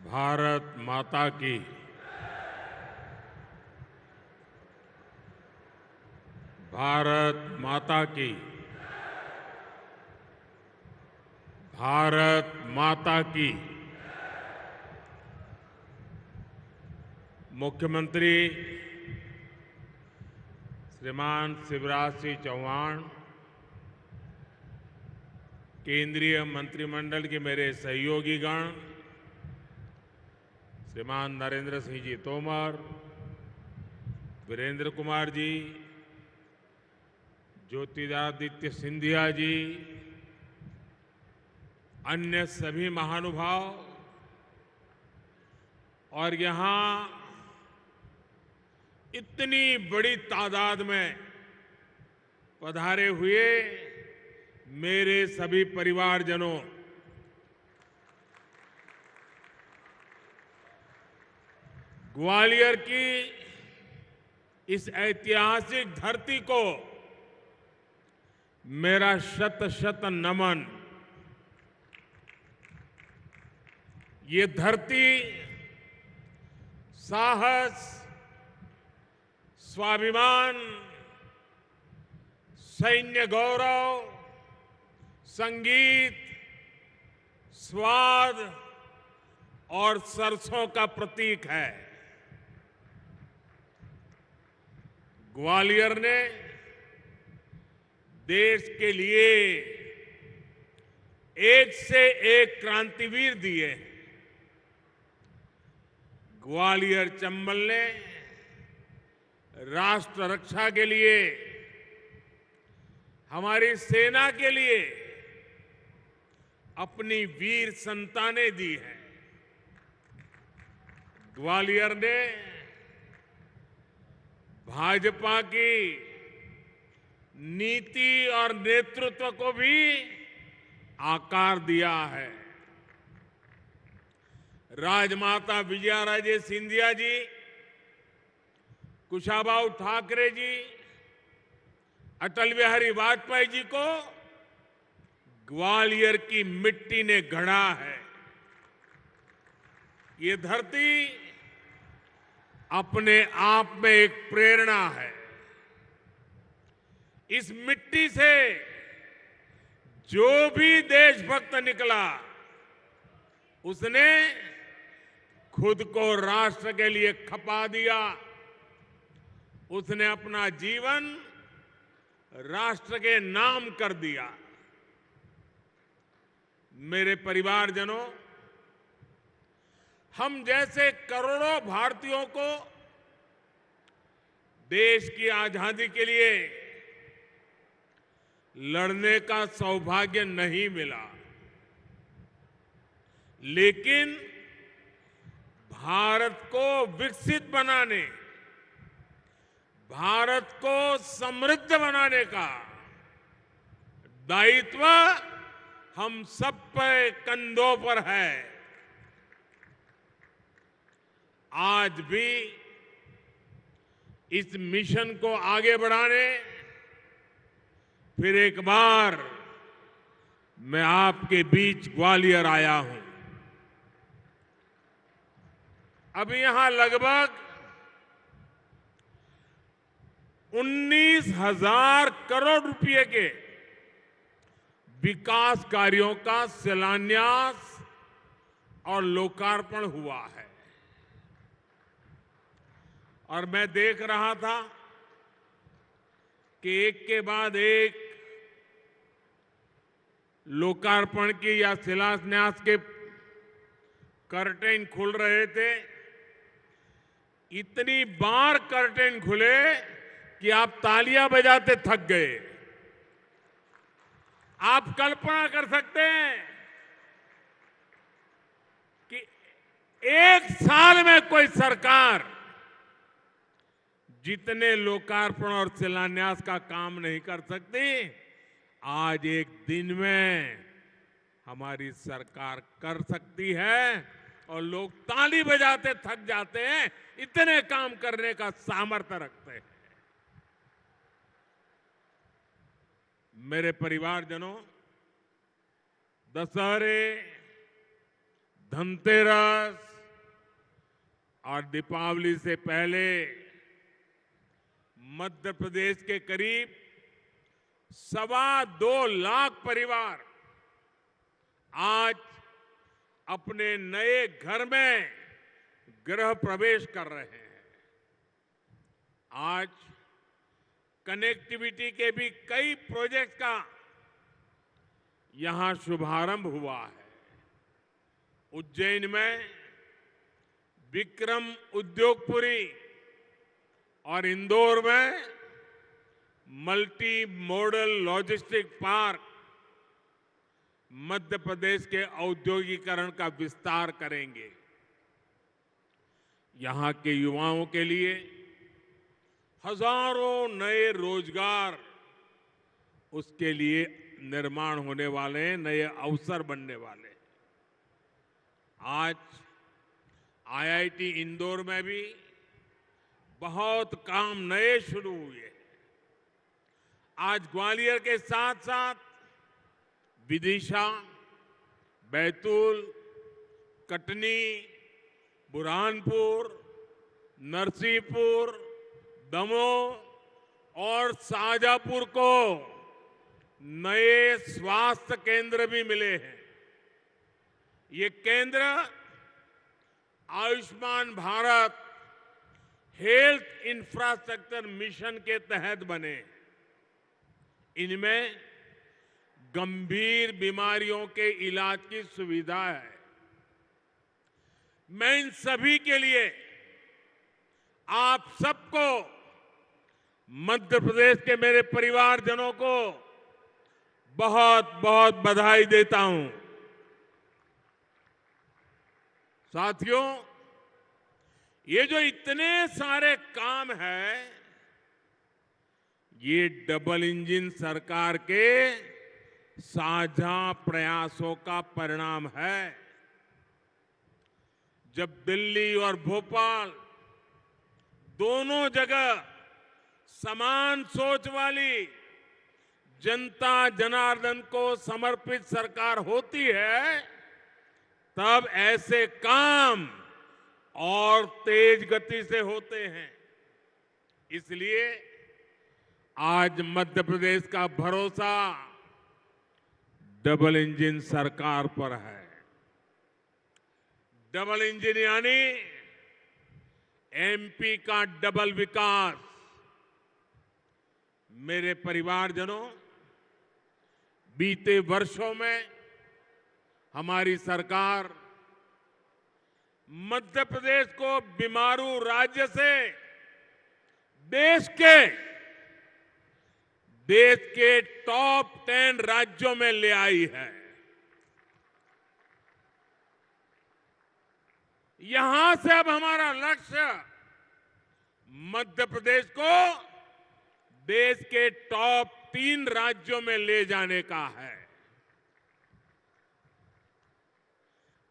भारत माता की। भारत माता की। भारत माता की। मुख्यमंत्री श्रीमान शिवराज सिंह चौहान, केंद्रीय मंत्रिमंडल के मेरे सहयोगीगण, श्रीमान नरेंद्र सिंह जी तोमर, वीरेंद्र कुमार जी, ज्योतिरादित्य सिंधिया जी, अन्य सभी महानुभाव और यहां इतनी बड़ी तादाद में पधारे हुए मेरे सभी परिवारजनों, ग्वालियर की इस ऐतिहासिक धरती को मेरा शत शत नमन। ये धरती साहस, स्वाभिमान, सैन्य गौरव, संगीत, स्वाद और सरसों का प्रतीक है। ग्वालियर ने देश के लिए एक से एक क्रांतिवीर दिए। ग्वालियर चंबल ने राष्ट्र रक्षा के लिए, हमारी सेना के लिए अपनी वीर संतानें दी हैं। ग्वालियर ने भाजपा की नीति और नेतृत्व को भी आकार दिया है। राजमाता विजयाराजे सिंधिया जी, कुशाभाऊ ठाकरे जी, अटल बिहारी वाजपेयी जी को ग्वालियर की मिट्टी ने गढ़ा है। ये धरती अपने आप में एक प्रेरणा है। इस मिट्टी से जो भी देशभक्त निकला, उसने खुद को राष्ट्र के लिए खपा दिया। उसने अपना जीवन राष्ट्र के नाम कर दिया। मेरे परिवारजनों, हम जैसे करोड़ों भारतीयों को देश की आजादी के लिए लड़ने का सौभाग्य नहीं मिला, लेकिन भारत को विकसित बनाने, भारत को समृद्ध बनाने का दायित्व हम सब पे कंधों पर है। आज भी इस मिशन को आगे बढ़ाने फिर एक बार मैं आपके बीच ग्वालियर आया हूं। अभी यहां लगभग 19,000 करोड़ रुपए के विकास कार्यों का शिलान्यास और लोकार्पण हुआ है। और मैं देख रहा था कि एक के बाद एक लोकार्पण की या शिलान्यास के कर्टेन खुल रहे थे। इतनी बार कर्टेन खुले कि आप तालियां बजाते थक गए। आप कल्पना कर सकते हैं कि एक साल में कोई सरकार जितने लोकार्पण और शिलान्यास का काम नहीं कर सकती, आज एक दिन में हमारी सरकार कर सकती है। और लोग ताली बजाते थक जाते हैं, इतने काम करने का सामर्थ्य रखते हैं। मेरे परिवारजनों, दशहरे, धनतेरस, और दीपावली से पहले मध्य प्रदेश के करीब 2.25 लाख परिवार आज अपने नए घर में गृह प्रवेश कर रहे हैं। आज कनेक्टिविटी के भी कई प्रोजेक्ट का यहां शुभारंभ हुआ है। उज्जैन में विक्रम उद्योगपुरी और इंदौर में multi modal logistic park Madhya Pradesh के औद्योगिकरण का विस्तार करेंगे। यहां के युवाओं के लिए हजारों नए रोजगार उसके लिए निर्माण होने वाले हैं, नए अवसर बनने वाले हैं। आज आईआईटी इंदौर में भी बहुत काम नए शुरू हुए हैं। आज ग्वालियर के साथ साथ विदिशा, बैतूल, कटनी, बुरहानपुर, नरसिंहपुर, दमोह और शाजापुर को नए स्वास्थ्य केंद्र भी मिले हैं। ये केंद्र Ayushman Bharat health infrastructure mission के तहत बने। इनमें गंभीर बीमारियों के इलाज की सुविधा है। मैं इन सभी के लिए आप सबको, मध्य प्रदेश के मेरे परिवारजनों को बहुत बहुत बधाई देता हूं। साथियों, ये जो इतने सारे काम हैं, ये डबल इंजन सरकार के साझा प्रयासों का परिणाम है। जब दिल्ली और भोपाल दोनों जगह समान सोच वाली जनता जनार्दन को समर्पित सरकार होती है, तब ऐसे काम और तेज गति से होते हैं। इसलिए आज मध्य प्रदेश का भरोसा डबल इंजन सरकार पर है। डबल इंजन यानी एमपी का डबल विकास। मेरे परिवारजनों, बीते वर्षों में हमारी सरकार मध्य प्रदेश को बीमारू राज्य से देश के टॉप 10 राज्यों में ले आई है। यहां से अब हमारा लक्ष्य मध्य प्रदेश को देश के टॉप 3 राज्यों में ले जाने का है।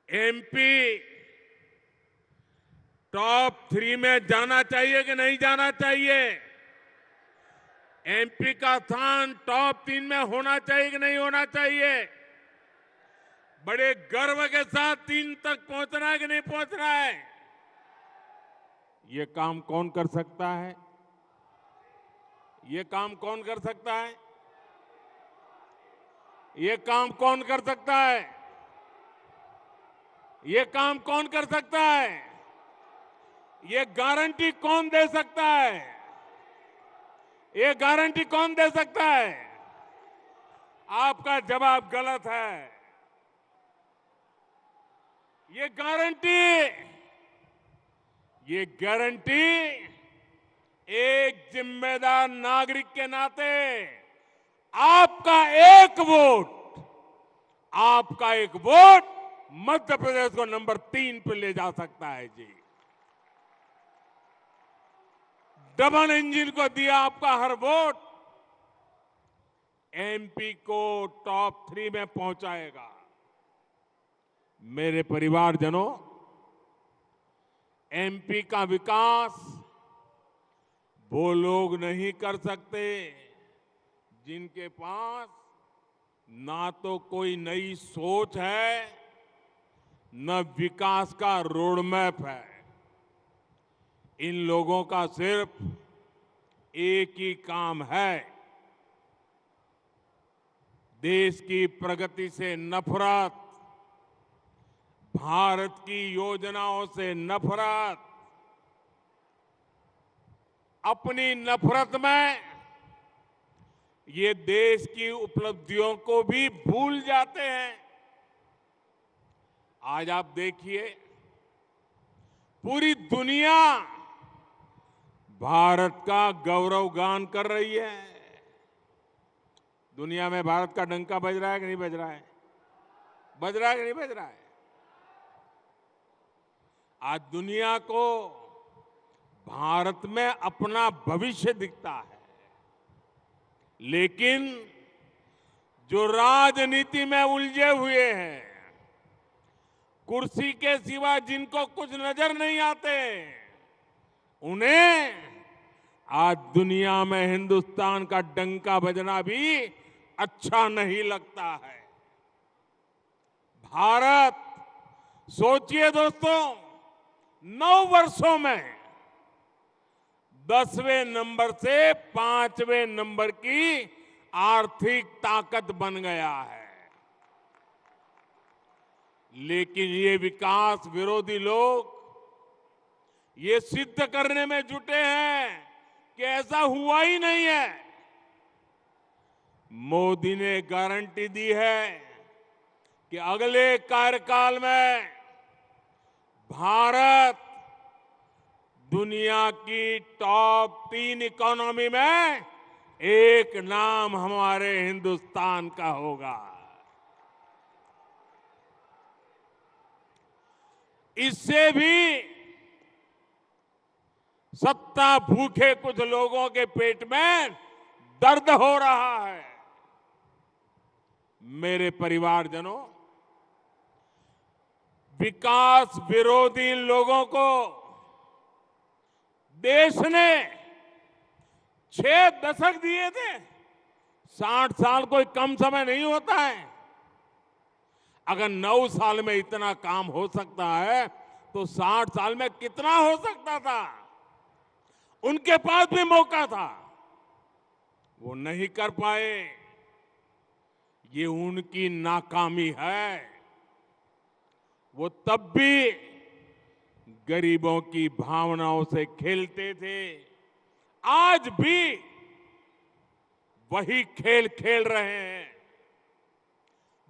एमपी टॉप 3 में जाना चाहिए कि नहीं जाना चाहिए? एमपी का स्थान टॉप 3 में होना चाहिए कि नहीं होना चाहिए? बड़े गर्व के साथ 3 तक पहुंचना है कि नहीं पहुंचना है? ये काम कौन कर सकता है? ये काम कौन कर सकता है? ये काम कौन कर सकता है? ये काम कौन कर सकता है? ये गारंटी कौन दे सकता है? ये गारंटी कौन दे सकता है? आपका जवाब गलत है। ये गारंटी एक जिम्मेदार नागरिक के नाते आपका एक वोट मध्य प्रदेश को नंबर 3 पे ले जा सकता है जी। डबल इंजन को दिया आपका हर वोट एमपी को टॉप 3 में पहुंचाएगा। मेरे परिवारजनों, एमपी का विकास वो लोग नहीं कर सकते जिनके पास ना तो कोई नई सोच है, न विकास का रोड मैप है। इन लोगों का सिर्फ एक ही काम है, देश की प्रगति से नफरत, भारत की योजनाओं से नफरत। अपनी नफरत में ये देश की उपलब्धियों को भी भूल जाते हैं। आज आप देखिए, पूरी दुनिया भारत का गौरवगान कर रही है। दुनिया में भारत का डंका बज रहा है कि नहीं बज रहा है? बज रहा है कि नहीं बज रहा है? आज दुनिया को भारत में अपना भविष्य दिखता है, लेकिन जो राजनीति में उलझे हुए हैं, कुर्सी के सिवा जिनको कुछ नजर नहीं आते, उन्हें आज दुनिया में हिंदुस्तान का डंका बजना भी अच्छा नहीं लगता है। भारत, सोचिए दोस्तों, 9 वर्षों में 10वें नंबर से 5वें नंबर की आर्थिक ताकत बन गया है। लेकिन ये विकास विरोधी लोग ये सिद्ध करने में जुटे हैं कि ऐसा हुआ ही नहीं है। मोदी ने गारंटी दी है कि अगले कार्यकाल में भारत दुनिया की टॉप 3 इकोनॉमी में एक नाम हमारे हिंदुस्तान का होगा। इससे भी सत्ता भूखे कुछ लोगों के पेट में दर्द हो रहा है। मेरे परिवारजनों, विकास विरोधी लोगों को देश ने 6 दशक दिए थे। 60 साल कोई कम समय नहीं होता है। अगर 9 साल में इतना काम हो सकता है तो 60 साल में कितना हो सकता था? उनके पास भी मौका था, वो नहीं कर पाए। ये उनकी नाकामी है। वो तब भी गरीबों की भावनाओं से खेलते थे, आज भी वही खेल खेल रहे हैं।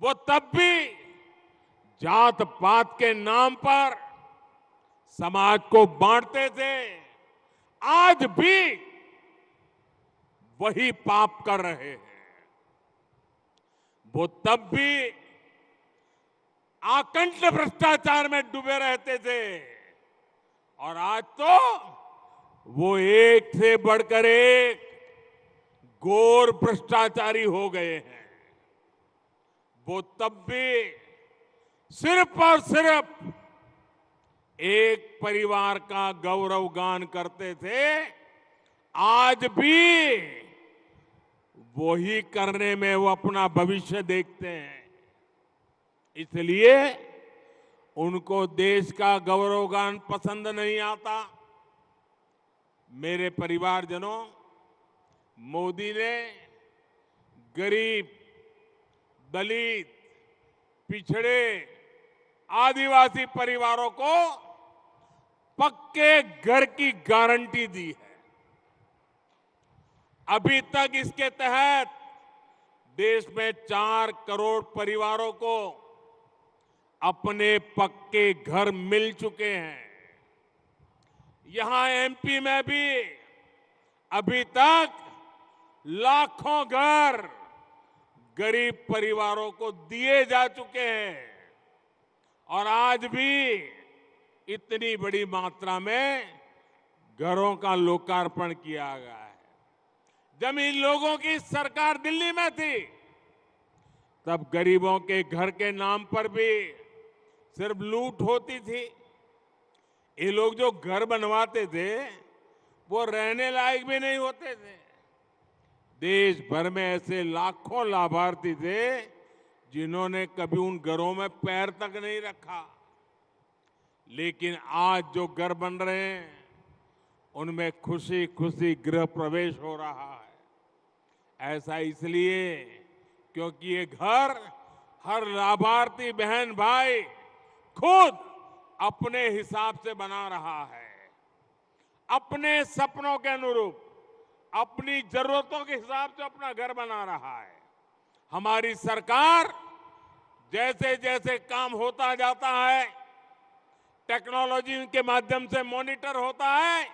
वो तब भी जात पात के नाम पर समाज को बांटते थे, आज भी वही पाप कर रहे हैं। वो तब भी आकंठ भ्रष्टाचार में डूबे रहते थे, और आज तो वो एक से बढ़कर एक घोर भ्रष्टाचारी हो गए हैं। वो तब भी सिर्फ और सिर्फ एक परिवार का गौरवगान करते थे, आज भी वही करने में वो अपना भविष्य देखते हैं। इसलिए उनको देश का गौरवगान पसंद नहीं आता। मेरे परिवारजनों, मोदी ने गरीब, दलित, पिछड़े, आदिवासी परिवारों को पक्के घर की गारंटी दी है। अभी तक इसके तहत देश में 4 करोड़ परिवारों को अपने पक्के घर मिल चुके हैं। यहां एमपी में भी अभी तक लाखों घर गरीब परिवारों को दिए जा चुके हैं, और आज भी इतनी बड़ी मात्रा में घरों का लोकार्पण किया गया है। जब इन लोगों की सरकार दिल्ली में थी, तब गरीबों के घर के नाम पर भी सिर्फ लूट होती थी। ये लोग जो घर बनवाते थे वो रहने लायक भी नहीं होते थे। देश भर में ऐसे लाखों लाभार्थी थे जिन्होंने कभी उन घरों में पैर तक नहीं रखा। लेकिन आज जो घर बन रहे हैं उनमें खुशी खुशी गृह प्रवेश हो रहा है। ऐसा इसलिए क्योंकि ये घर हर लाभार्थी बहन भाई खुद अपने हिसाब से बना रहा है, अपने सपनों के अनुरूप, अपनी जरूरतों के हिसाब से अपना घर बना रहा है। हमारी सरकार जैसे जैसे काम होता जाता है, टेक्नोलॉजी के माध्यम से मॉनिटर होता है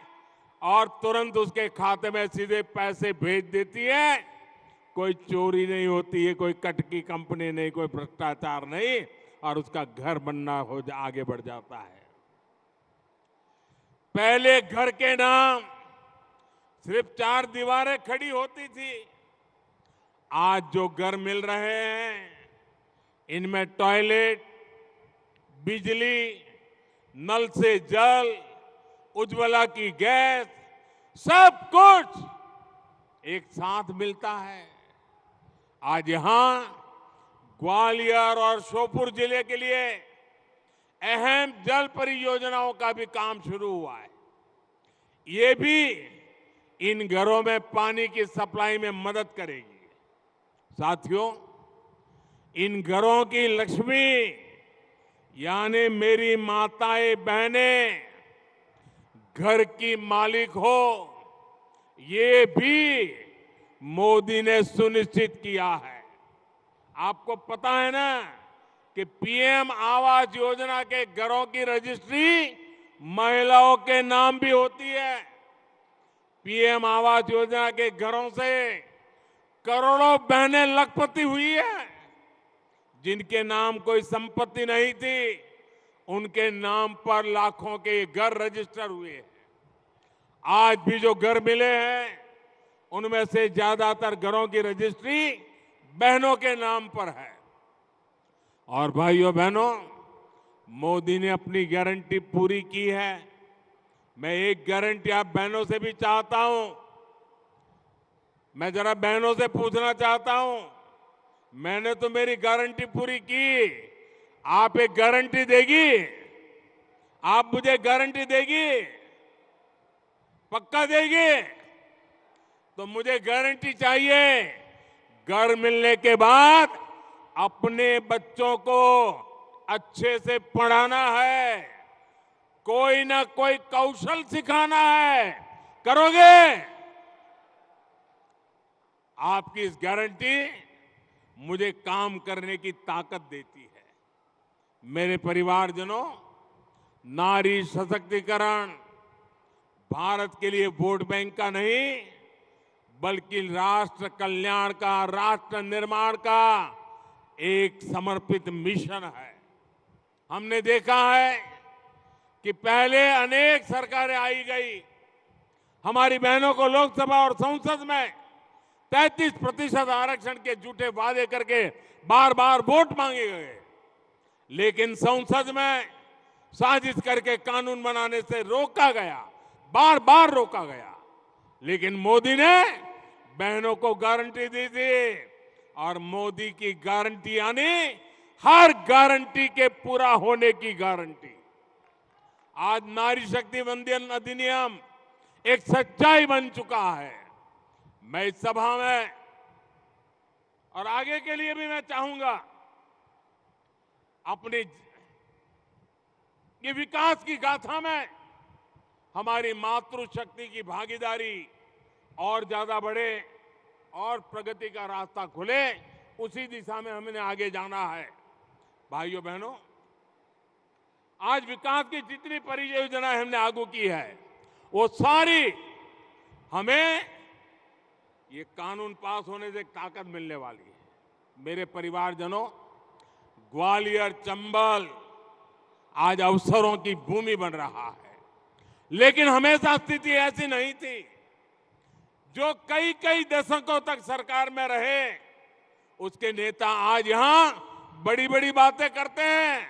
और तुरंत उसके खाते में सीधे पैसे भेज देती है। कोई चोरी नहीं होती है, कोई कटकी कंपनी नहीं, कोई भ्रष्टाचार नहीं, और उसका घर बनना आगे बढ़ जाता है। पहले घर के नाम सिर्फ 4 दीवारें खड़ी होती थी। आज जो घर मिल रहे हैं इनमें टॉयलेट, बिजली, नल से जल, उज्ज्वला की गैस, सब कुछ एक साथ मिलता है। आज यहां ग्वालियर और श्योपुर जिले के लिए अहम जल परियोजनाओं का भी काम शुरू हुआ है। ये भी इन घरों में पानी की सप्लाई में मदद करेगी। साथियों, इन घरों की लक्ष्मी यानी मेरी माताएं बहनें घर की मालिक हो, ये भी मोदी ने सुनिश्चित किया है। आपको पता है ना कि पीएम आवास योजना के घरों की रजिस्ट्री महिलाओं के नाम भी होती है। पीएम आवास योजना के घरों से करोड़ों बहनें लखपति हुई है। जिनके नाम कोई संपत्ति नहीं थी, उनके नाम पर लाखों के घर रजिस्टर हुए हैं। आज भी जो घर मिले हैं उनमें से ज्यादातर घरों की रजिस्ट्री बहनों के नाम पर है। और भाइयों बहनों, मोदी ने अपनी गारंटी पूरी की है। मैं एक गारंटी आप बहनों से भी चाहता हूं। मैं जरा बहनों से पूछना चाहता हूं, मैंने तो मेरी गारंटी पूरी की, आप एक गारंटी देगी? आप मुझे गारंटी देगी? पक्का देगी? तो मुझे गारंटी चाहिए, घर मिलने के बाद अपने बच्चों को अच्छे से पढ़ाना है, कोई ना कोई कौशल सिखाना है। करोगे? आपकी इस गारंटी मुझे काम करने की ताकत देती है। मेरे परिवारजनों, नारी सशक्तिकरण भारत के लिए वोट बैंक का नहीं, बल्कि राष्ट्र कल्याण का, राष्ट्र निर्माण का एक समर्पित मिशन है। हमने देखा है कि पहले अनेक सरकारें आई गई, हमारी बहनों को लोकसभा और संसद में 33% आरक्षण के झूठे वादे करके बार बार वोट मांगे गए, लेकिन संसद में साजिश करके कानून बनाने से रोका गया, बार बार रोका गया। लेकिन मोदी ने बहनों को गारंटी दी थी, और मोदी की गारंटी यानी हर गारंटी के पूरा होने की गारंटी। आज नारी शक्ति वंदन अधिनियम एक सच्चाई बन चुका है। मैं इस सभा में और आगे के लिए भी मैं चाहूंगा, अपनी ये विकास की गाथा में हमारी मातृशक्ति की भागीदारी और ज्यादा बढ़े और प्रगति का रास्ता खुले, उसी दिशा में हमने आगे जाना है। भाइयों बहनों, आज विकास की जितनी परियोजनाएं हमने आगू की है, वो सारी हमें ये कानून पास होने से एक ताकत मिलने वाली है। मेरे परिवारजनों, ग्वालियर, चंबल आज अवसरों की भूमि बन रहा है, लेकिन हमेशा स्थिति ऐसी नहीं थी। जो कई कई दशकों तक सरकार में रहे, उसके नेता आज यहां बड़ी बड़ी बातें करते हैं।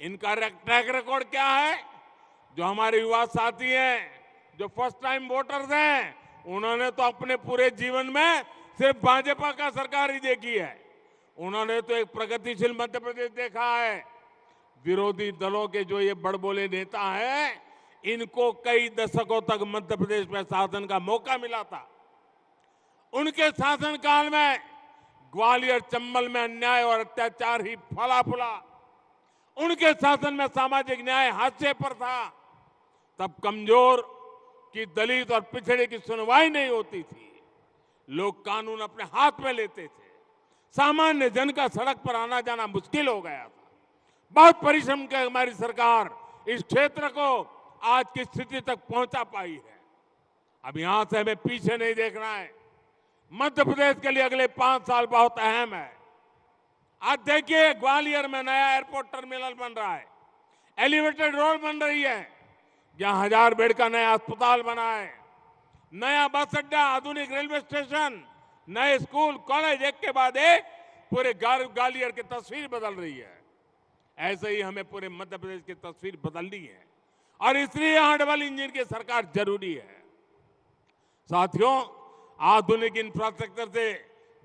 इनका ट्रैक रिकॉर्ड क्या है? जो हमारे युवा साथी हैं, जो फर्स्ट टाइम वोटर्स हैं, उन्होंने तो अपने पूरे जीवन में सिर्फ भाजपा का सरकार ही देखी है। उन्होंने तो एक प्रगतिशील मध्य प्रदेश देखा है। विरोधी दलों के जो ये बड़बोले नेता हैं, इनको कई दशकों तक मध्य प्रदेश में शासन का मौका मिला था। उनके शासनकाल में ग्वालियर चंबल में अन्याय और अत्याचार ही फला फूला। उनके शासन में सामाजिक न्याय हाशिए पर था। तब कमजोर की, दलित और पिछड़े की सुनवाई नहीं होती थी। लोग कानून अपने हाथ में लेते थे। सामान्य जन का सड़क पर आना जाना मुश्किल हो गया था। बहुत परिश्रम कर हमारी सरकार इस क्षेत्र को आज की स्थिति तक पहुंचा पाई है। अब यहां से हमें पीछे नहीं देखना है। मध्य प्रदेश के लिए अगले 5 साल बहुत अहम है। आज देखिए, ग्वालियर में नया एयरपोर्ट टर्मिनल बन रहा है, एलिवेटेड रोड बन रही है, जहां 1000 बेड का नया अस्पताल बना है, नया बस अड्डा, आधुनिक रेलवे स्टेशन, नए स्कूल कॉलेज, एक के बाद एक पूरे ग्वालियर की तस्वीर बदल रही है। ऐसे ही हमें पूरे मध्य प्रदेश की तस्वीर बदलनी है और इसलिए यहां डबल इंजन की सरकार जरूरी है। साथियों, आधुनिक इंफ्रास्ट्रक्चर से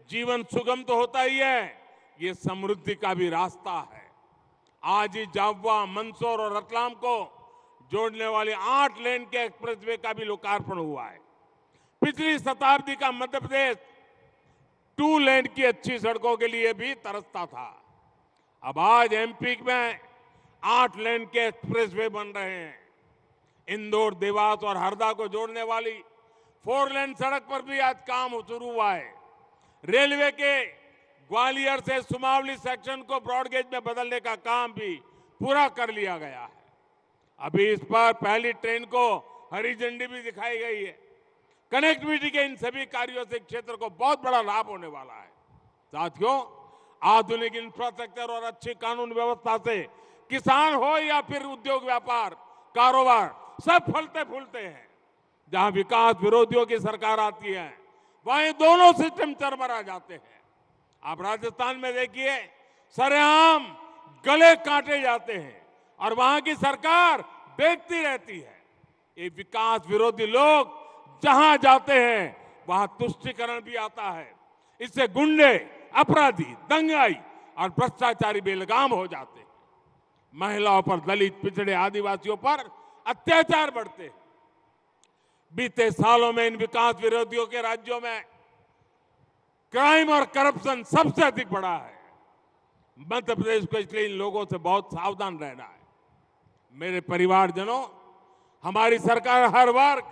जीवन सुगम तो होता ही है, ये समृद्धि का भी रास्ता है। आज ही जाबवा, मंदसौर और रतलाम को जोड़ने वाली 8 लेन के एक्सप्रेसवे का भी लोकार्पण हुआ है। पिछली शताब्दी का मध्य प्रदेश 2 लेन की अच्छी सड़कों के लिए भी तरसता था। अब आज एमपी में 8 लेन के एक्सप्रेसवे बन रहे हैं। इंदौर, देवास और हरदा को जोड़ने वाली 4 लेन सड़क पर भी आज काम शुरू हुआ है। रेलवे के ग्वालियर से सुमावली सेक्शन को ब्रॉडगेज में बदलने का काम भी पूरा कर लिया गया है। अभी इस पर पहली ट्रेन को हरी झंडी भी दिखाई गई है। कनेक्टिविटी के इन सभी कार्यों से क्षेत्र को बहुत बड़ा लाभ होने वाला है। साथियों, आधुनिक इंफ्रास्ट्रक्चर और अच्छी कानून व्यवस्था से किसान हो या फिर उद्योग व्यापार कारोबार, सब फलते फूलते हैं। जहां विकास विरोधियों की सरकार आती है, वहीं दोनों सिस्टम चरमरा जाते हैं। आप राजस्थान में देखिए, सरेआम गले काटे जाते हैं और वहां की सरकार देखती रहती है। ये विकास विरोधी लोग जहां जाते हैं, वहां तुष्टीकरण भी आता है। इससे गुंडे, अपराधी, दंगाई और भ्रष्टाचारी बेलगाम हो जाते हैं। महिलाओं पर, दलित, पिछड़े, आदिवासियों पर अत्याचार बढ़ते हैं। बीते सालों में इन विकास विरोधियों के राज्यों में क्राइम और करप्शन सबसे अधिक बढ़ा है। मध्य प्रदेश को इसलिए इन लोगों से बहुत सावधान रहना है। मेरे परिवारजनों, हमारी सरकार हर वर्ग,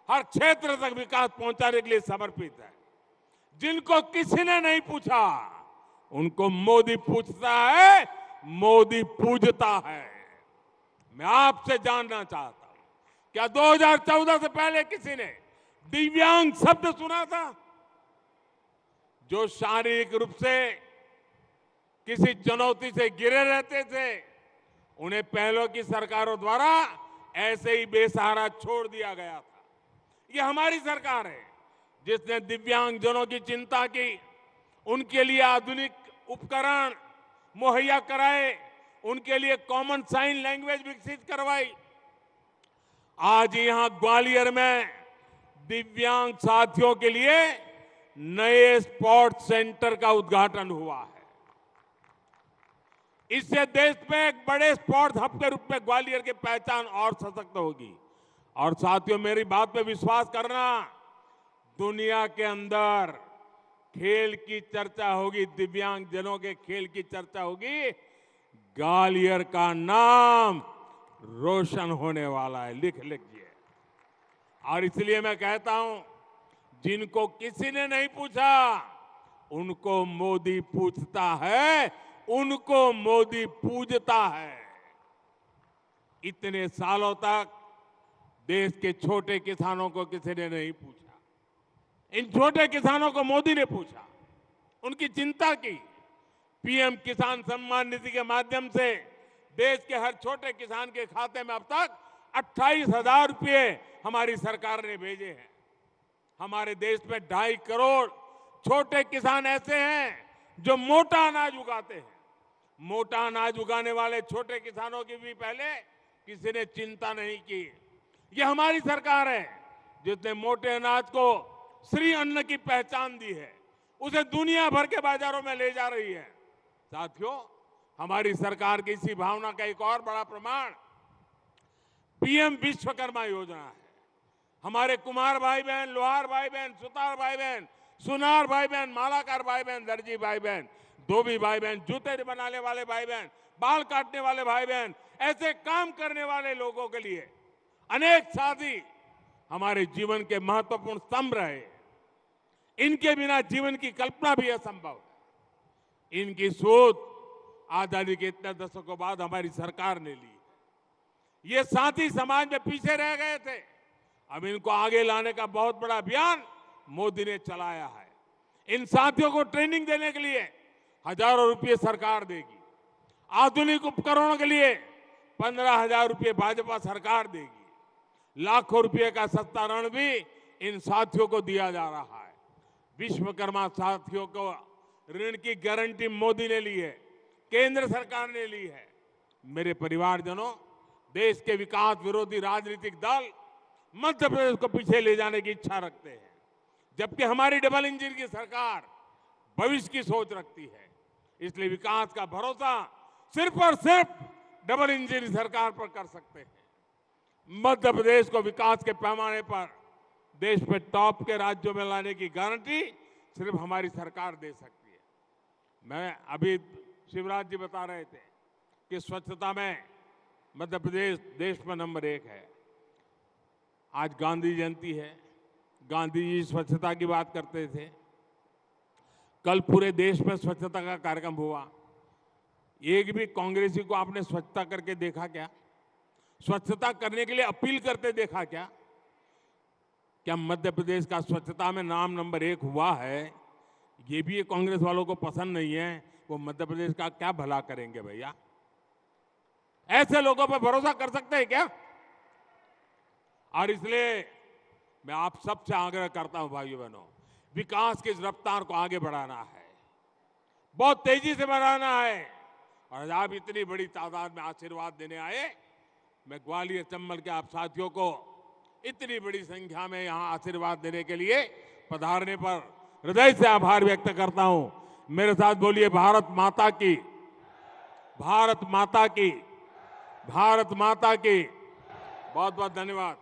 हर क्षेत्र तक विकास पहुंचाने के लिए समर्पित है। जिनको किसी ने नहीं पूछा, उनको मोदी पूछता है, मोदी पूजता है। मैं आपसे जानना चाहता हूं, क्या 2014 से पहले किसी ने दिव्यांग शब्द सुना था? जो शारीरिक रूप से किसी चुनौती से घिरे रहते थे, उन्हें पहलों की सरकारों द्वारा ऐसे ही बेसहारा छोड़ दिया गया था। ये हमारी सरकार है जिसने दिव्यांगजनों की चिंता की, उनके लिए आधुनिक उपकरण मुहैया कराए, उनके लिए कॉमन साइन लैंग्वेज विकसित करवाई। आज यहां ग्वालियर में दिव्यांग साथियों के लिए नए स्पोर्ट्स सेंटर का उद्घाटन हुआ है। इससे देश में एक बड़े स्पोर्ट्स हब के रूप में ग्वालियर की पहचान और सशक्त होगी। और साथियों, मेरी बात पे विश्वास करना, दुनिया के अंदर खेल की चर्चा होगी, दिव्यांग जनों के खेल की चर्चा होगी, ग्वालियर का नाम रोशन होने वाला है। लिख लीजिए। और इसलिए मैं कहता हूं, जिनको किसी ने नहीं पूछा, उनको मोदी पूछता है, उनको मोदी पूजता है। इतने सालों तक देश के छोटे किसानों को किसी ने नहीं पूछा। इन छोटे किसानों को मोदी ने पूछा, उनकी चिंता की। पीएम किसान सम्मान निधि के माध्यम से देश के हर छोटे किसान के खाते में अब तक 28,000 रुपये हमारी सरकार ने भेजे हैं। हमारे देश में 2.5 करोड़ छोटे किसान ऐसे हैं जो मोटा अनाज उगाते हैं। मोटा अनाज उगाने वाले छोटे किसानों की भी पहले किसी ने चिंता नहीं की। ये हमारी सरकार है जिसने मोटे अनाज को श्री अन्न की पहचान दी है, उसे दुनिया भर के बाजारों में ले जा रही है। साथियों, हमारी सरकार की इसी भावना का एक और बड़ा प्रमाण पीएम विश्वकर्मा योजना है। हमारे कुम्हार भाई बहन, लोहार भाई बहन, सुतार भाई बहन, सुनार भाई बहन, मालाकार भाई बहन, दर्जी भाई बहन, धोबी भाई बहन, जूते बनाने वाले भाई बहन, बाल काटने वाले भाई बहन, ऐसे काम करने वाले लोगों के लिए अनेक साथी हमारे जीवन के महत्वपूर्ण स्तंभ रहे। इनके बिना जीवन की कल्पना भी असंभव है। इनकी सोच आजादी के इतने दशकों बाद हमारी सरकार ने ली। ये साथी समाज में पीछे रह गए थे, अब इनको आगे लाने का बहुत बड़ा अभियान मोदी ने चलाया है। इन साथियों को ट्रेनिंग देने के लिए हजारों रुपये सरकार देगी। आधुनिक उपकरणों के लिए 15,000 रुपये भाजपा सरकार देगी। लाखों रुपए का सस्ता ऋण भी इन साथियों को दिया जा रहा है। विश्वकर्मा साथियों को ऋण की गारंटी मोदी ने ली है, केंद्र सरकार ने ली है। मेरे परिवारजनों, देश के विकास विरोधी राजनीतिक दल मध्य प्रदेश को पीछे ले जाने की इच्छा रखते हैं, जबकि हमारी डबल इंजन की सरकार भविष्य की सोच रखती है। इसलिए विकास का भरोसा सिर्फ और सिर्फ डबल इंजन सरकार पर कर सकते हैं। मध्य प्रदेश को विकास के पैमाने पर देश में टॉप के राज्यों में लाने की गारंटी सिर्फ हमारी सरकार दे सकती है। मैं अभी शिवराज जी बता रहे थे कि स्वच्छता में मध्य प्रदेश देश में नंबर 1 है। आज गांधी जयंती है, गांधी जी स्वच्छता की बात करते थे। कल पूरे देश में स्वच्छता का कार्यक्रम हुआ। एक भी कांग्रेसी को आपने स्वच्छता करके देखा क्या? स्वच्छता करने के लिए अपील करते देखा क्या? क्या मध्य प्रदेश का स्वच्छता में नाम नंबर 1 हुआ है? ये भी कांग्रेस वालों को पसंद नहीं है। वो मध्य प्रदेश का क्या भला करेंगे भैया? ऐसे लोगों पर भरोसा कर सकते हैं क्या? और इसलिए मैं आप सबसे आग्रह करता हूं भाइयों बहनों, विकास की इस रफ्तार को आगे बढ़ाना है, बहुत तेजी से बढ़ाना है। और आप इतनी बड़ी तादाद में आशीर्वाद देने आए, मैं ग्वालियर चंबल के आप साथियों को इतनी बड़ी संख्या में यहां आशीर्वाद देने के लिए पधारने पर हृदय से आभार व्यक्त करता हूं। मेरे साथ बोलिए, भारत माता की, भारत माता की, भारत माता की। बहुत बहुत धन्यवाद।